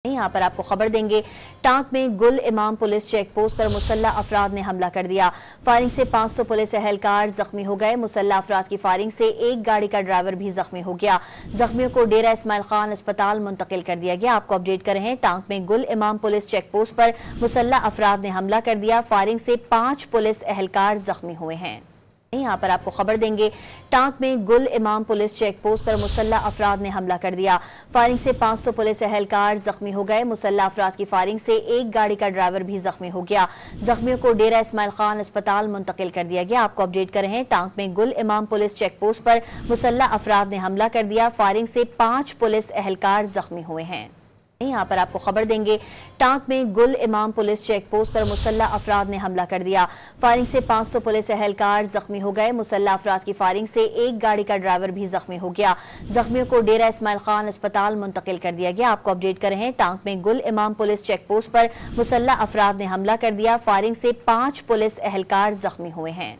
यहाँ पर आपको खबर देंगे। टांक में गुल इमाम पुलिस चेक पोस्ट पर मुसल्लह अफराद ने हमला कर दिया। फायरिंग से 500 पुलिस एहलकार जख्मी हो गए। मुसल्लह अफराद की फायरिंग से एक गाड़ी का ड्राइवर भी जख्मी हो गया। जख्मियों को डेरा इस्माइल खान अस्पताल मुंतकिल कर दिया गया। आपको अपडेट कर रहे हैं। टांक में गुल इमाम पुलिस चेक पोस्ट पर मुसल्लह अफराद ने हमला कर दिया। फायरिंग से 5 पुलिस एहलकार जख्मी हुए हैं। यहाँ पर आपको खबर देंगे। टांक में गुल इमाम पुलिस चेक पोस्ट पर मुसल्लह अफराद ने हमला कर दिया। फायरिंग से 500 पुलिस एहलकार जख्मी हो गए। मुसल्लह अफराद की फायरिंग से एक गाड़ी का ड्राइवर भी जख्मी हो गया। जख्मियों को डेरा इस्माइल खान अस्पताल मुंतकिल कर दिया गया। आपको अपडेट कर रहे हैं। टांक में गुल इमाम पुलिस चेक पोस्ट पर मुसल्लह अफराद ने हमला कर दिया। फायरिंग से 5 पुलिस एहलकार जख्मी हुए हैं। यहाँ पर आपको खबर देंगे। टांक में गुल इमाम पुलिस चेक पोस्ट पर मुसल्लह अफराद ने हमला कर दिया। फायरिंग से 500 पुलिस एहलकार जख्मी हो गए। मुसल्लह अफराद की फायरिंग से एक गाड़ी का ड्राइवर भी जख्मी हो गया। जख्मियों को डेरा इस्माइल खान अस्पताल मुंतकिल कर दिया गया। आपको अपडेट कर रहे हैं। टांक में गुल इमाम पुलिस चेक पोस्ट पर मुसल्लह अफराद ने हमला कर दिया। फायरिंग से 5 पुलिस एहलकार जख्मी हुए हैं।